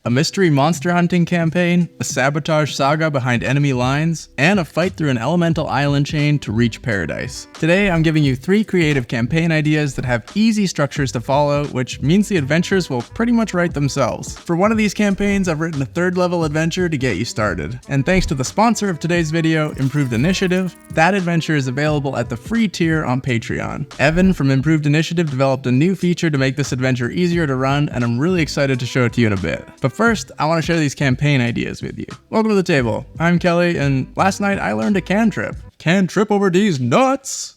a mystery monster hunting campaign, a sabotage saga behind enemy lines, and a fight through an elemental island chain to reach paradise. Today, I'm giving you 3 creative campaign ideas that have easy structures to follow, which means the adventures will pretty much write themselves. For one of these campaigns, I've written a 3rd level adventure to get you started. And thanks to the sponsor of today's video, Improved Initiative, that adventure is available at the free tier on Patreon. Evan from Improved Initiative developed a new feature to make this adventure easier to run, and I'm really excited to show it to you in a bit. But first, I want to share these campaign ideas with you. Welcome to the table. I'm Kelly, and last night I learned a cantrip. Can't trip over these nuts!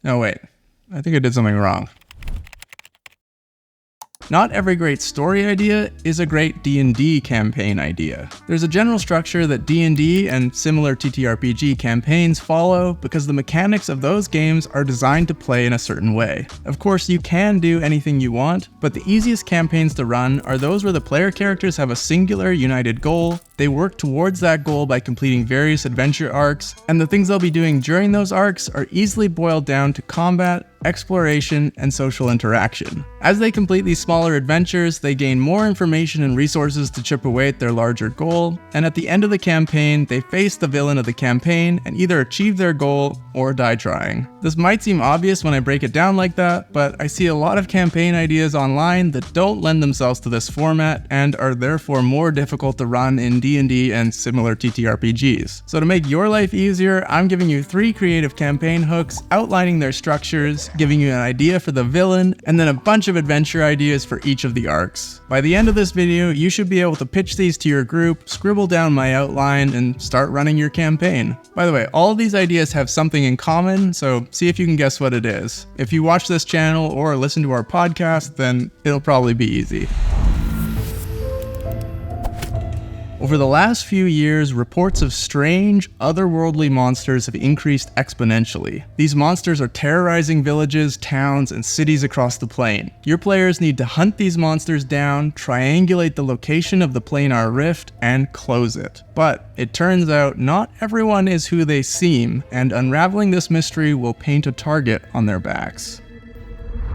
No, wait. I think I did something wrong. Not every great story idea is a great D&D campaign idea. There's a general structure that D&D and similar TTRPG campaigns follow because the mechanics of those games are designed to play in a certain way. Of course, you can do anything you want, but the easiest campaigns to run are those where the player characters have a singular united goal, they work towards that goal by completing various adventure arcs, and the things they'll be doing during those arcs are easily boiled down to combat, exploration, and social interaction. As they complete these smaller adventures, they gain more information and resources to chip away at their larger goal, and at the end of the campaign, they face the villain of the campaign and either achieve their goal or die trying. This might seem obvious when I break it down like that, but I see a lot of campaign ideas online that don't lend themselves to this format and are therefore more difficult to run in D&D and similar TTRPGs. So to make your life easier, I'm giving you 3 creative campaign hooks, outlining their structures, giving you an idea for the villain, and then a bunch of adventure ideas for each of the arcs. By the end of this video, you should be able to pitch these to your group, scribble down my outline, and start running your campaign. By the way, all of these ideas have something in common, so see if you can guess what it is. If you watch this channel or listen to our podcast, then it'll probably be easy. Over the last few years, reports of strange, otherworldly monsters have increased exponentially. These monsters are terrorizing villages, towns, and cities across the plane. Your players need to hunt these monsters down, triangulate the location of the planar rift, and close it. But it turns out not everyone is who they seem, and unraveling this mystery will paint a target on their backs.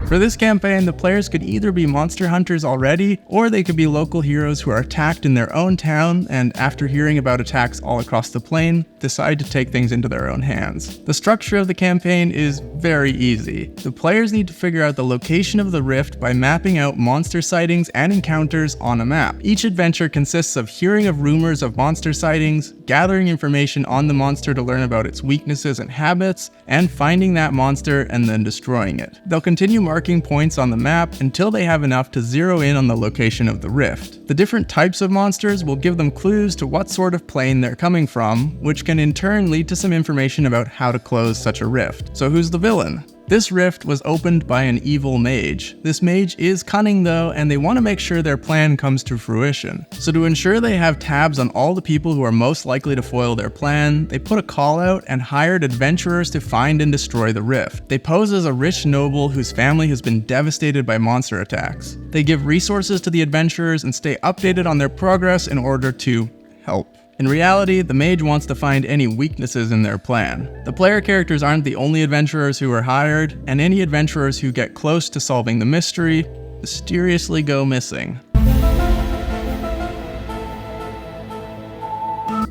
For this campaign, the players could either be monster hunters already, or they could be local heroes who are attacked in their own town and, after hearing about attacks all across the plane, decide to take things into their own hands. The structure of the campaign is very easy. The players need to figure out the location of the rift by mapping out monster sightings and encounters on a map. Each adventure consists of hearing of rumors of monster sightings, gathering information on the monster to learn about its weaknesses and habits, and finding that monster and then destroying it. They'll continue marking points on the map until they have enough to zero in on the location of the rift. The different types of monsters will give them clues to what sort of plane they're coming from, which can in turn lead to some information about how to close such a rift. So who's the villain? This rift was opened by an evil mage. This mage is cunning though, and they want to make sure their plan comes to fruition. So to ensure they have tabs on all the people who are most likely to foil their plan, they put a call out and hired adventurers to find and destroy the rift. They pose as a rich noble whose family has been devastated by monster attacks. They give resources to the adventurers and stay updated on their progress in order to help. In reality, the mage wants to find any weaknesses in their plan. The player characters aren't the only adventurers who are hired, and any adventurers who get close to solving the mystery mysteriously go missing.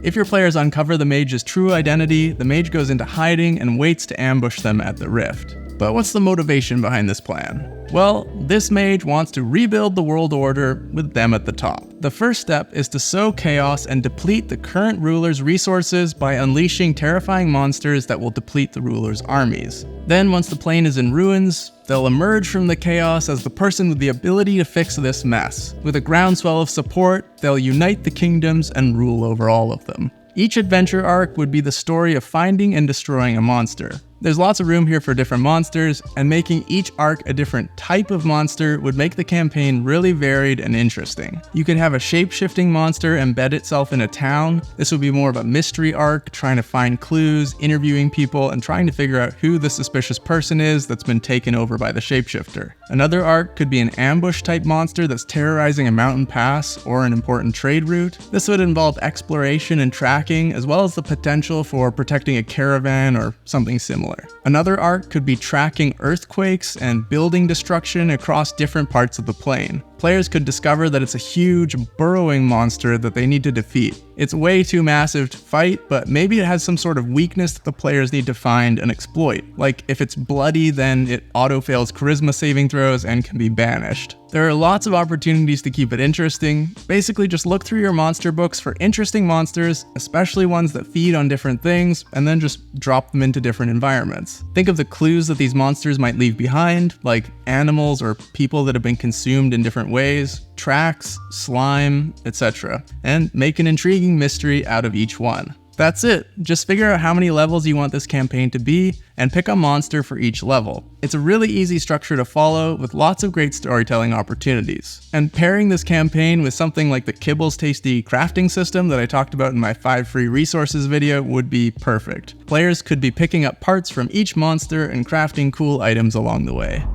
If your players uncover the mage's true identity, the mage goes into hiding and waits to ambush them at the rift. But what's the motivation behind this plan? Well, this mage wants to rebuild the world order with them at the top. The first step is to sow chaos and deplete the current ruler's resources by unleashing terrifying monsters that will deplete the ruler's armies. Then, once the plane is in ruins, they'll emerge from the chaos as the person with the ability to fix this mess. With a groundswell of support, they'll unite the kingdoms and rule over all of them. Each adventure arc would be the story of finding and destroying a monster. There's lots of room here for different monsters, and making each arc a different type of monster would make the campaign really varied and interesting. You could have a shape-shifting monster embed itself in a town. This would be more of a mystery arc, trying to find clues, interviewing people, and trying to figure out who the suspicious person is that's been taken over by the shapeshifter. Another arc could be an ambush-type monster that's terrorizing a mountain pass or an important trade route. This would involve exploration and tracking, as well as the potential for protecting a caravan or something similar. Another arc could be tracking earthquakes and building destruction across different parts of the plane. Players could discover that it's a huge, burrowing monster that they need to defeat. It's way too massive to fight, but maybe it has some sort of weakness that the players need to find and exploit. Like, if it's bloody, then it auto-fails charisma saving throws and can be banished. There are lots of opportunities to keep it interesting. Basically, just look through your monster books for interesting monsters, especially ones that feed on different things, and then just drop them into different environments. Think of the clues that these monsters might leave behind, like animals or people that have been consumed in different ways, tracks, slime, etc., and make an intriguing mystery out of each one. That's it. Just figure out how many levels you want this campaign to be, and pick a monster for each level. It's a really easy structure to follow, with lots of great storytelling opportunities. And pairing this campaign with something like the Kibbles Tasty crafting system that I talked about in my 5 free resources video would be perfect. Players could be picking up parts from each monster and crafting cool items along the way.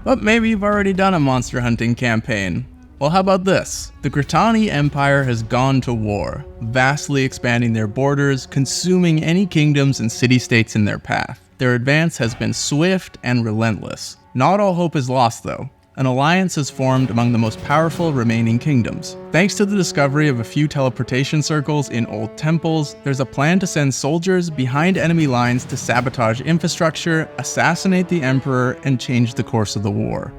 But maybe you've already done a monster hunting campaign. Well, how about this? The Gritani Empire has gone to war, vastly expanding their borders, consuming any kingdoms and city-states in their path. Their advance has been swift and relentless. Not all hope is lost, though. An alliance has formed among the most powerful remaining kingdoms. Thanks to the discovery of a few teleportation circles in old temples, there's a plan to send soldiers behind enemy lines to sabotage infrastructure, assassinate the emperor, and change the course of the war.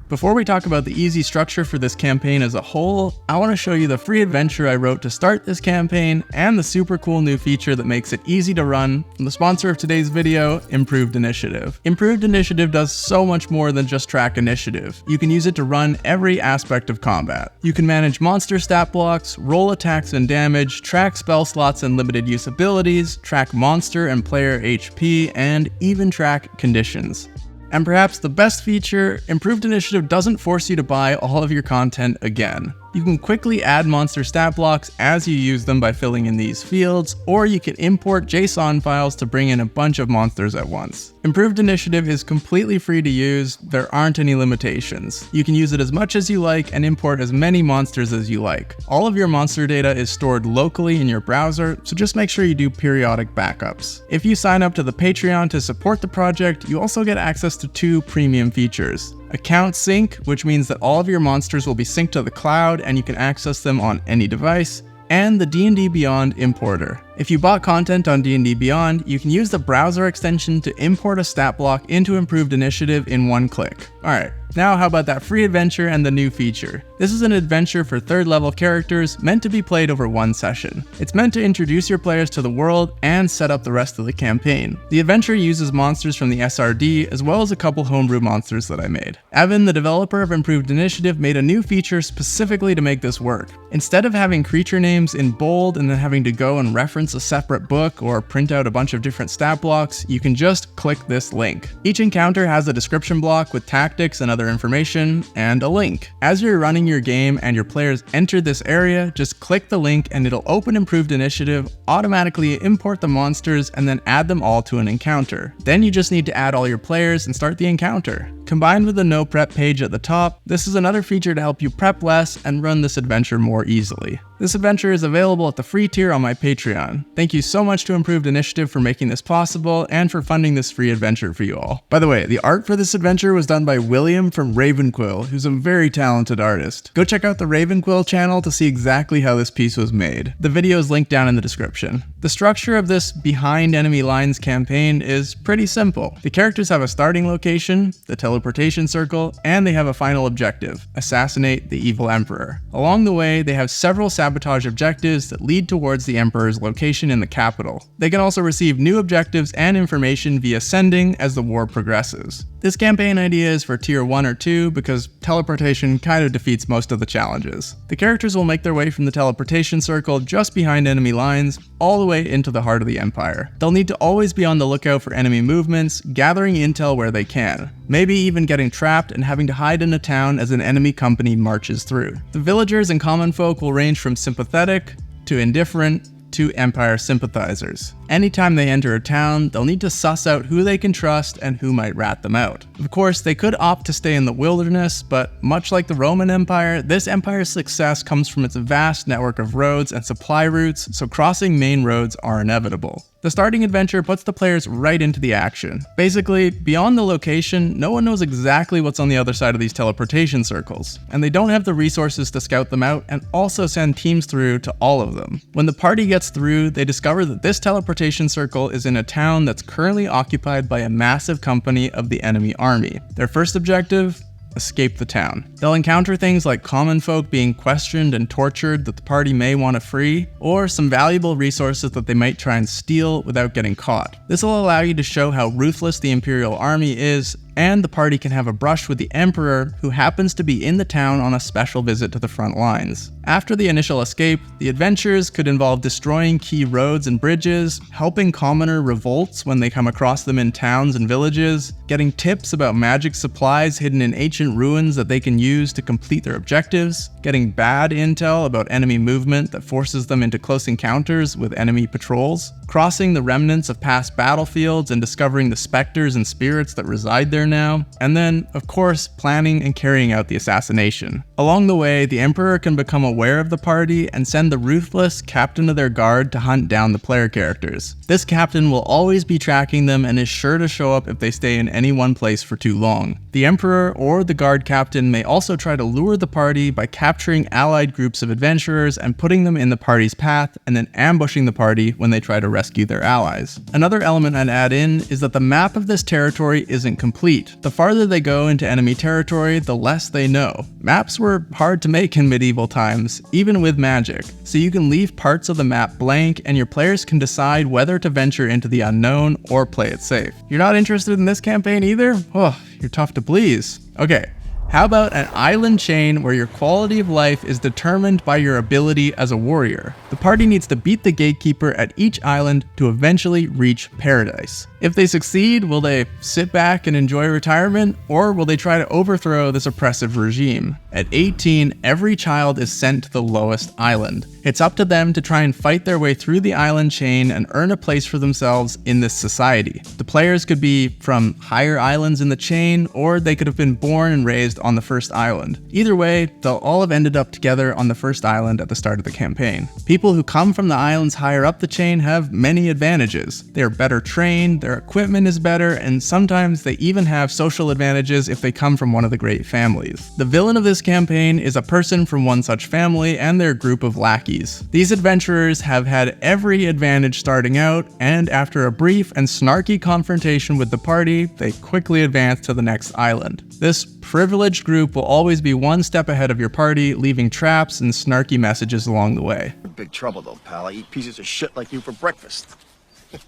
Before we talk about the easy structure for this campaign as a whole, I want to show you the free adventure I wrote to start this campaign and the super cool new feature that makes it easy to run from the sponsor of today's video, Improved Initiative. Improved Initiative does so much more than just track initiative. You can use it to run every aspect of combat. You can manage monster stat blocks, roll attacks and damage, track spell slots and limited use abilities, track monster and player HP, and even track conditions. And perhaps the best feature, Improved Initiative doesn't force you to buy all of your content again. You can quickly add monster stat blocks as you use them by filling in these fields, or you can import JSON files to bring in a bunch of monsters at once. Improved Initiative is completely free to use, there aren't any limitations. You can use it as much as you like and import as many monsters as you like. All of your monster data is stored locally in your browser, so just make sure you do periodic backups. If you sign up to the Patreon to support the project, you also get access to 2 premium features. Account sync, which means that all of your monsters will be synced to the cloud and you can access them on any device, and the D&D Beyond importer. If you bought content on D&D Beyond, you can use the browser extension to import a stat block into Improved Initiative in one click. Alright, now how about that free adventure and the new feature? This is an adventure for 3rd level characters meant to be played over one session. It's meant to introduce your players to the world and set up the rest of the campaign. The adventure uses monsters from the SRD as well as a couple homebrew monsters that I made. Evan, the developer of Improved Initiative, made a new feature specifically to make this work. Instead of having creature names in bold and then having to go and reference a separate book or print out a bunch of different stat blocks, you can just click this link. Each encounter has a description block with tactics and other information, and a link. As you're running your game and your players enter this area, just click the link and it'll open Improved Initiative, automatically import the monsters, and then add them all to an encounter. Then you just need to add all your players and start the encounter. Combined with the no prep page at the top, this is another feature to help you prep less and run this adventure more easily. This adventure is available at the free tier on my Patreon. Thank you so much to Improved Initiative for making this possible and for funding this free adventure for you all. By the way, the art for this adventure was done by William from Ravenquill, who's a very talented artist. Go check out the Ravenquill channel to see exactly how this piece was made. The video is linked down in the description. The structure of this Behind Enemy Lines campaign is pretty simple. The characters have a starting location, the teleportation circle, and they have a final objective: assassinate the evil emperor. Along the way, they have several sabotage objectives that lead towards the emperor's location in the capital. They can also receive new objectives and information via sending as the war progresses. This campaign idea is for tier 1 or 2 because teleportation kind of defeats most of the challenges. The characters will make their way from the teleportation circle just behind enemy lines all the way into the heart of the empire. They'll need to always be on the lookout for enemy movements, gathering intel where they can, maybe even getting trapped and having to hide in a town as an enemy company marches through. The villagers and common folk will range from sympathetic to indifferent to Empire sympathizers. Anytime they enter a town, they'll need to suss out who they can trust and who might rat them out. Of course, they could opt to stay in the wilderness, but much like the Roman Empire, this empire's success comes from its vast network of roads and supply routes, so crossing main roads are inevitable. The starting adventure puts the players right into the action. Basically, beyond the location, no one knows exactly what's on the other side of these teleportation circles, and they don't have the resources to scout them out and also send teams through to all of them. When the party gets through, they discover that this teleportation circle is in a town that's currently occupied by a massive company of the enemy army. Their first objective? Escape the town. They'll encounter things like common folk being questioned and tortured that the party may want to free, or some valuable resources that they might try and steal without getting caught. This will allow you to show how ruthless the Imperial Army is, and the party can have a brush with the Emperor, who happens to be in the town on a special visit to the front lines. After the initial escape, the adventures could involve destroying key roads and bridges, helping commoner revolts when they come across them in towns and villages, getting tips about magic supplies hidden in ancient ruins that they can use to complete their objectives, getting bad intel about enemy movement that forces them into close encounters with enemy patrols, crossing the remnants of past battlefields and discovering the specters and spirits that reside there now, and then, of course, planning and carrying out the assassination. Along the way, the Emperor can become aware of the party and send the ruthless captain of their guard to hunt down the player characters. This captain will always be tracking them and is sure to show up if they stay in any one place for too long. The Emperor or the guard captain may also try to lure the party by capturing allied groups of adventurers and putting them in the party's path, and then ambushing the party when they try to rescue their allies. Another element I'd add in is that the map of this territory isn't complete. The farther they go into enemy territory, the less they know. Maps were hard to make in medieval times, even with magic, so you can leave parts of the map blank and your players can decide whether to venture into the unknown or play it safe. You're not interested in this campaign either? Oh, you're tough to please. Okay. How about an island chain where your quality of life is determined by your ability as a warrior? The party needs to beat the gatekeeper at each island to eventually reach paradise. If they succeed, will they sit back and enjoy retirement, or will they try to overthrow this oppressive regime? At 18, every child is sent to the lowest island. It's up to them to try and fight their way through the island chain and earn a place for themselves in this society. The players could be from higher islands in the chain, or they could have been born and raised on the first island. Either way, they'll all have ended up together on the first island at the start of the campaign. People who come from the islands higher up the chain have many advantages. They're better trained, their equipment is better, and sometimes they even have social advantages if they come from one of the great families. The villain of this campaign is a person from one such family and their group of lackeys. These adventurers have had every advantage starting out, and after a brief and snarky confrontation with the party, they quickly advance to the next island. This privileged group will always be one step ahead of your party, leaving traps and snarky messages along the way. You're in big trouble though, pal. I eat pieces of shit like you for breakfast.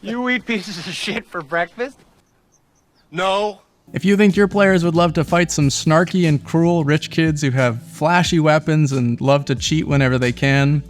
You eat pieces of shit for breakfast? No. If you think your players would love to fight some snarky and cruel rich kids who have flashy weapons and love to cheat whenever they can,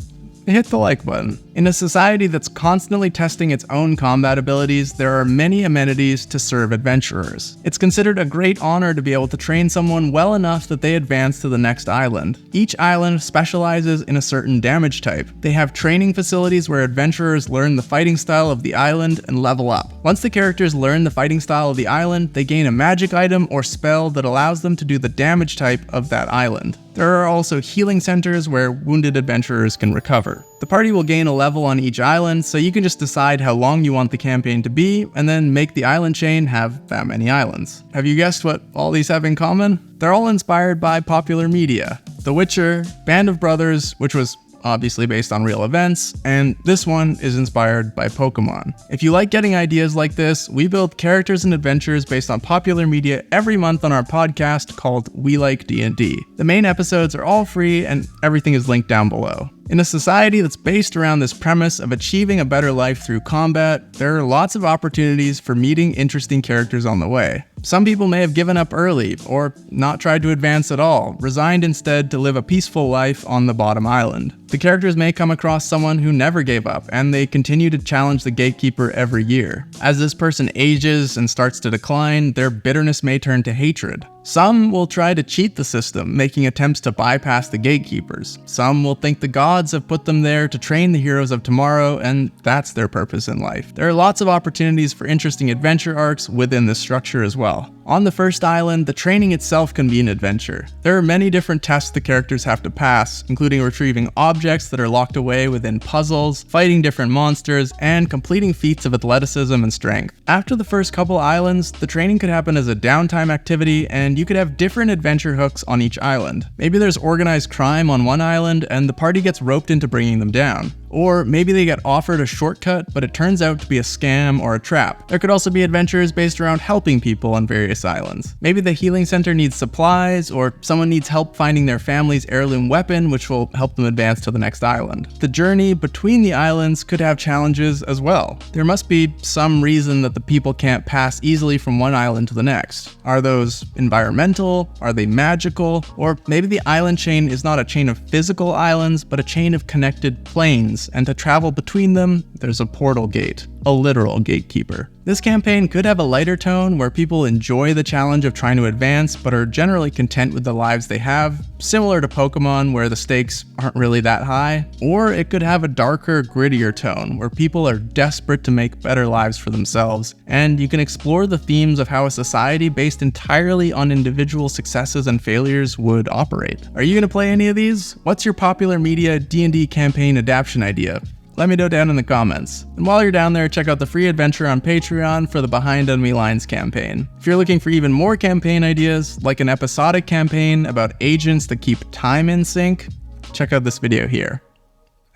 hit the like button. In a society that's constantly testing its own combat abilities, there are many amenities to serve adventurers. It's considered a great honor to be able to train someone well enough that they advance to the next island. Each island specializes in a certain damage type. They have training facilities where adventurers learn the fighting style of the island and level up. Once the characters learn the fighting style of the island, they gain a magic item or spell that allows them to do the damage type of that island. There are also healing centers where wounded adventurers can recover. The party will gain a level on each island, so you can just decide how long you want the campaign to be, and then make the island chain have that many islands. Have you guessed what all these have in common? They're all inspired by popular media. The Witcher, Band of Brothers, which was obviously based on real events, and this one is inspired by Pokemon. If you like getting ideas like this, we build characters and adventures based on popular media every month on our podcast called We Like D&D. The main episodes are all free and everything is linked down below. In a society that's based around this premise of achieving a better life through combat, there are lots of opportunities for meeting interesting characters on the way. Some people may have given up early, or not tried to advance at all, resigned instead to live a peaceful life on the bottom island. The characters may come across someone who never gave up, and they continue to challenge the gatekeeper every year. As this person ages and starts to decline, their bitterness may turn to hatred. Some will try to cheat the system, making attempts to bypass the gatekeepers. Some will think the gods have put them there to train the heroes of tomorrow, and that's their purpose in life. There are lots of opportunities for interesting adventure arcs within this structure as well. On the first island, the training itself can be an adventure. There are many different tests the characters have to pass, including retrieving objects that are locked away within puzzles, fighting different monsters, and completing feats of athleticism and strength. After the first couple islands, the training could happen as a downtime activity, and you could have different adventure hooks on each island. Maybe there's organized crime on one island, and the party gets roped into bringing them down. Or maybe they get offered a shortcut, but it turns out to be a scam or a trap. There could also be adventures based around helping people on various islands. Maybe the healing center needs supplies, or someone needs help finding their family's heirloom weapon, which will help them advance to the next island. The journey between the islands could have challenges as well. There must be some reason that the people can't pass easily from one island to the next. Are those environmental? Are they magical? Or maybe the island chain is not a chain of physical islands, but a chain of connected planes, and to travel between them, there's a portal gate, a literal gatekeeper. This campaign could have a lighter tone where people enjoy the challenge of trying to advance but are generally content with the lives they have, similar to Pokemon where the stakes aren't really that high. Or it could have a darker, grittier tone where people are desperate to make better lives for themselves, and you can explore the themes of how a society based entirely on individual successes and failures would operate. Are you going to play any of these? What's your popular media D&D campaign adaptation idea? Let me know down in the comments. And while you're down there, check out the free adventure on Patreon for the Behind Enemy Lines campaign. If you're looking for even more campaign ideas, like an episodic campaign about agents that keep time in sync, check out this video here.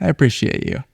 I appreciate you.